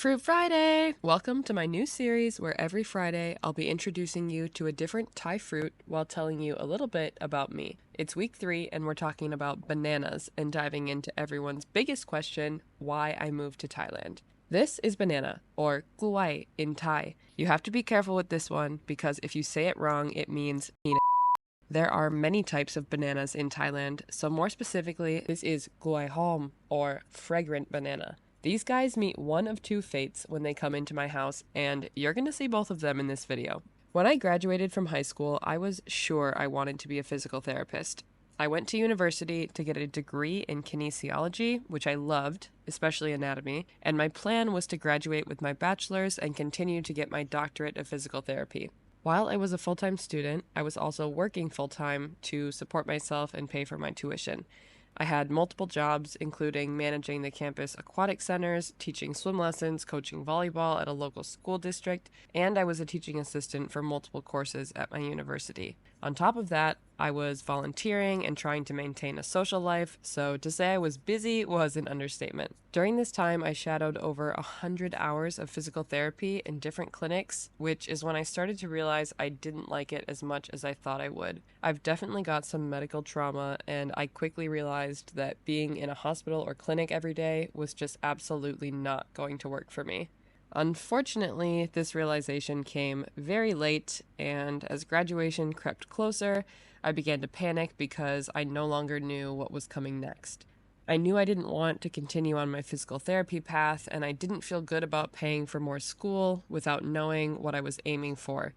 Fruit Friday! Welcome to my new series where every Friday I'll be introducing you to a different Thai fruit while telling you a little bit about me. It's week 3 and we're talking about bananas and diving into everyone's biggest question, why I moved to Thailand. This is banana, or gluai in Thai. You have to be careful with this one because if you say it wrong, it means peanut. There are many types of bananas in Thailand, so more specifically, this is gluai hom, or fragrant banana. These guys meet one of two fates when they come into my house, and you're going to see both of them in this video. When I graduated from high school, I was sure I wanted to be a physical therapist. I went to university to get a degree in kinesiology, which I loved, especially anatomy, and my plan was to graduate with my bachelor's and continue to get my doctorate of physical therapy. While I was a full-time student, I was also working full-time to support myself and pay for my tuition. I had multiple jobs, including managing the campus aquatic centers, teaching swim lessons, coaching volleyball at a local school district, and I was a teaching assistant for multiple courses at my university. On top of that, I was volunteering and trying to maintain a social life, so to say I was busy was an understatement. During this time, I shadowed over 100 hours of physical therapy in different clinics, which is when I started to realize I didn't like it as much as I thought I would. I've definitely got some medical trauma, and I quickly realized that being in a hospital or clinic every day was just absolutely not going to work for me. Unfortunately, this realization came very late, and as graduation crept closer, I began to panic because I no longer knew what was coming next. I knew I didn't want to continue on my physical therapy path, and I didn't feel good about paying for more school without knowing what I was aiming for.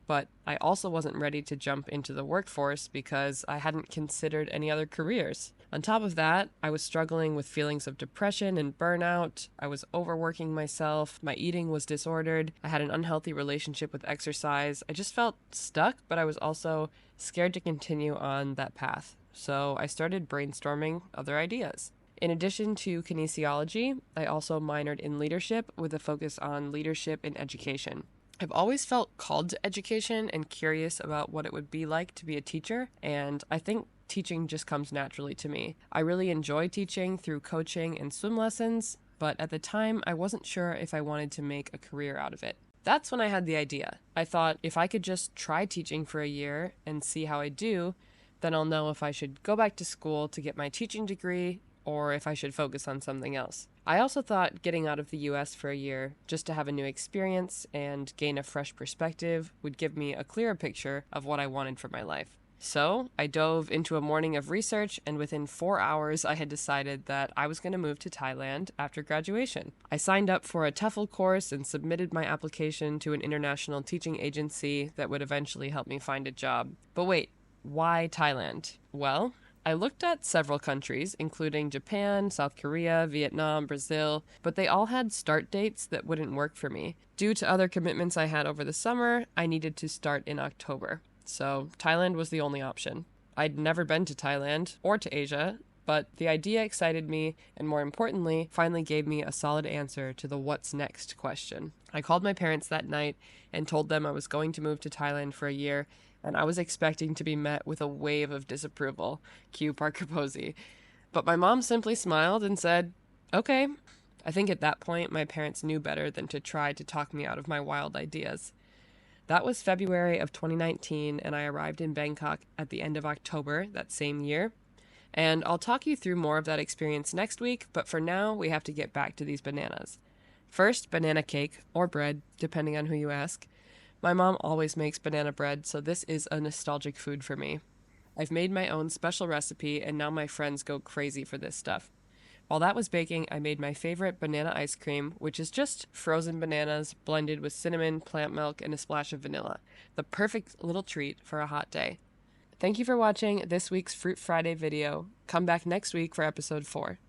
But I also wasn't ready to jump into the workforce because I hadn't considered any other careers. On top of that, I was struggling with feelings of depression and burnout. I was overworking myself. My eating was disordered. I had an unhealthy relationship with exercise. I just felt stuck, but I was also scared to continue on that path. So I started brainstorming other ideas. In addition to kinesiology, I also minored in leadership with a focus on leadership in education. I've always felt called to education and curious about what it would be like to be a teacher, and I think teaching just comes naturally to me. I really enjoy teaching through coaching and swim lessons, but at the time I wasn't sure if I wanted to make a career out of it. That's when I had the idea. I thought if I could just try teaching for a year and see how I do, then I'll know if I should go back to school to get my teaching degree or if I should focus on something else. I also thought getting out of the US for a year just to have a new experience and gain a fresh perspective would give me a clearer picture of what I wanted for my life. So I dove into a morning of research, and within 4 hours I had decided that I was going to move to Thailand after graduation. I signed up for a TEFL course and submitted my application to an international teaching agency that would eventually help me find a job. But wait, why Thailand? Well, I looked at several countries, including Japan, South Korea, Vietnam, Brazil, but they all had start dates that wouldn't work for me. Due to other commitments I had over the summer, I needed to start in October. So Thailand was the only option. I'd never been to Thailand or to Asia, but the idea excited me and, more importantly, finally gave me a solid answer to the what's next question. I called my parents that night and told them I was going to move to Thailand for a year, and I was expecting to be met with a wave of disapproval. Cue Parker Posey. But my mom simply smiled and said, "Okay." I think at that point my parents knew better than to try to talk me out of my wild ideas. That was February of 2019, and I arrived in Bangkok at the end of October that same year. And I'll talk you through more of that experience next week, but for now, we have to get back to these bananas. First, banana cake, or bread, depending on who you ask. My mom always makes banana bread, so this is a nostalgic food for me. I've made my own special recipe, and now my friends go crazy for this stuff. While that was baking, I made my favorite banana ice cream, which is just frozen bananas blended with cinnamon, plant milk, and a splash of vanilla. The perfect little treat for a hot day. Thank you for watching this week's Fruit Friday video. Come back next week for episode 4.